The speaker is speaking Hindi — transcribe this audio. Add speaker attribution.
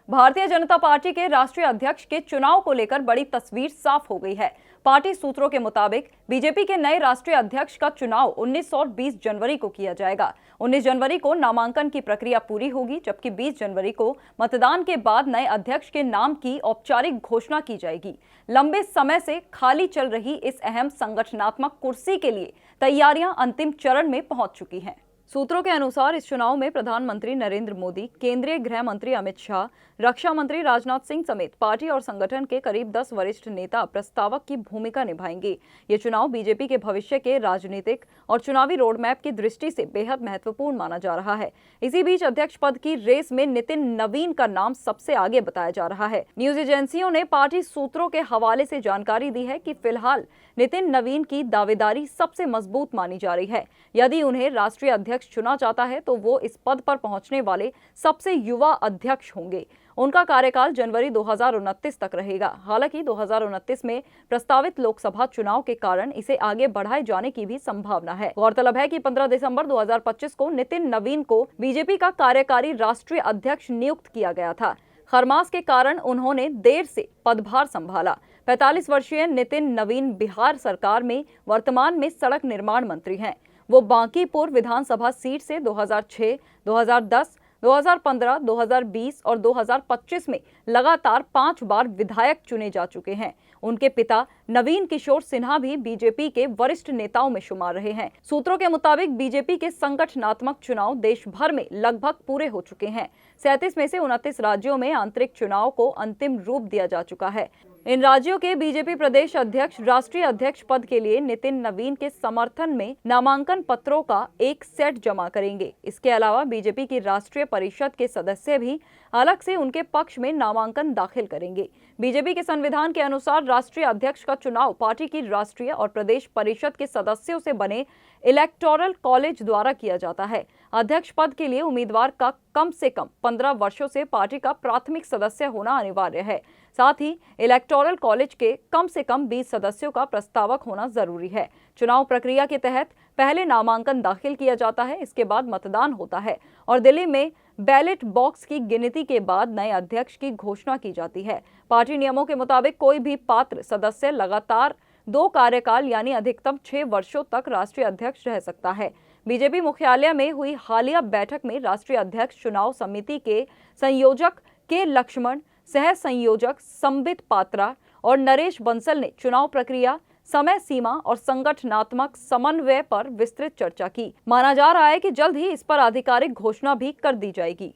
Speaker 1: भारतीय जनता पार्टी के राष्ट्रीय अध्यक्ष के चुनाव को लेकर बड़ी तस्वीर साफ हो गई है। पार्टी सूत्रों के मुताबिक बीजेपी के नए राष्ट्रीय अध्यक्ष का चुनाव 19 और 20 जनवरी को किया जाएगा। 19 जनवरी को नामांकन की प्रक्रिया पूरी होगी, जबकि 20 जनवरी को मतदान के बाद नए अध्यक्ष के नाम की औपचारिक घोषणा की जाएगी। लंबे समय से खाली चल रही इस अहम संगठनात्मक कुर्सी के लिए तैयारियां अंतिम चरण में पहुंच चुकी हैं। सूत्रों के अनुसार इस चुनाव में प्रधानमंत्री नरेंद्र मोदी, केंद्रीय गृह मंत्री अमित शाह, रक्षा मंत्री राजनाथ सिंह समेत पार्टी और संगठन के करीब 10 वरिष्ठ नेता प्रस्तावक की भूमिका निभाएंगे। ये चुनाव बीजेपी के भविष्य के राजनीतिक और चुनावी रोडमैप की दृष्टि से बेहद महत्वपूर्ण माना जा रहा है। इसी बीच अध्यक्ष पद की रेस में नितिन नवीन का नाम सबसे आगे बताया जा रहा है। न्यूज एजेंसियों ने पार्टी सूत्रों के हवाले से जानकारी दी है कि फिलहाल नितिन नवीन की दावेदारी सबसे मजबूत मानी जा रही है। यदि उन्हें राष्ट्रीय अध्यक्ष चुना जाता है तो वो इस पद पर पहुंचने वाले सबसे युवा अध्यक्ष होंगे। उनका कार्यकाल जनवरी 2029 तक रहेगा। हालांकि 2029 में प्रस्तावित लोकसभा चुनाव के कारण इसे आगे बढ़ाए जाने की भी संभावना है। गौरतलब है कि 15 दिसंबर 2025 को नितिन नवीन को बीजेपी का कार्यकारी राष्ट्रीय अध्यक्ष नियुक्त किया गया था। खरमास के कारण उन्होंने देर से पदभार संभाला। 45 वर्षीय नितिन नवीन बिहार सरकार में वर्तमान में सड़क निर्माण मंत्री हैं। वो बांकीपुर विधानसभा सीट से 2006, 2010, 2015, 2020 और 2025 में लगातार 5 बार विधायक चुने जा चुके हैं। उनके पिता नवीन किशोर सिन्हा भी बीजेपी के वरिष्ठ नेताओं में शुमार रहे हैं। सूत्रों के मुताबिक बीजेपी के संगठनात्मक चुनाव देश भर में लगभग पूरे हो चुके हैं। 37 में से 29 राज्यों में आंतरिक चुनाव को अंतिम रूप दिया जा चुका है। इन राज्यों के बीजेपी प्रदेश अध्यक्ष राष्ट्रीय अध्यक्ष पद के लिए नितिन नवीन के समर्थन में नामांकन पत्रों का एक सेट जमा करेंगे। इसके अलावा बीजेपी की राष्ट्रीय परिषद के सदस्य भी अलग से उनके पक्ष में नामांकन दाखिल करेंगे। बीजेपी के संविधान के अनुसार राष्ट्रीय अध्यक्ष का चुनाव पार्टी की राष्ट्रीय और प्रदेश परिषद के सदस्यों से बने इलेक्टोरल कॉलेज द्वारा किया जाता है। अध्यक्ष पद के लिए उम्मीदवार का कम से कम 15 वर्षों से पार्टी का प्राथमिक सदस्य होना अनिवार्य है। साथ ही इलेक्टोरल कॉलेज के कम से कम 20 सदस्यों का प्रस्तावक होना जरूरी है। चुनाव प्रक्रिया के तहत पहले नामांकन दाखिल किया जाता है, इसके बाद मतदान होता है और दिल्ली में बैलेट बॉक्स की गिनती के बाद नए अध्यक्ष की घोषणा की जाती है। पार्टी नियमों के मुताबिक कोई भी पात्र सदस्य लगातार 2 कार्यकाल यानी अधिकतम 6 वर्षों तक राष्ट्रीय अध्यक्ष रह सकता है। बीजेपी मुख्यालय में हुई हालिया बैठक में राष्ट्रीय अध्यक्ष चुनाव समिति के संयोजक के लक्ष्मण, सह संयोजक संबित पात्रा और नरेश बंसल ने चुनाव प्रक्रिया, समय सीमा और संगठनात्मक समन्वय पर विस्तृत चर्चा की। माना जा रहा है कि जल्द ही इस पर आधिकारिक घोषणा भी कर दी जाएगी।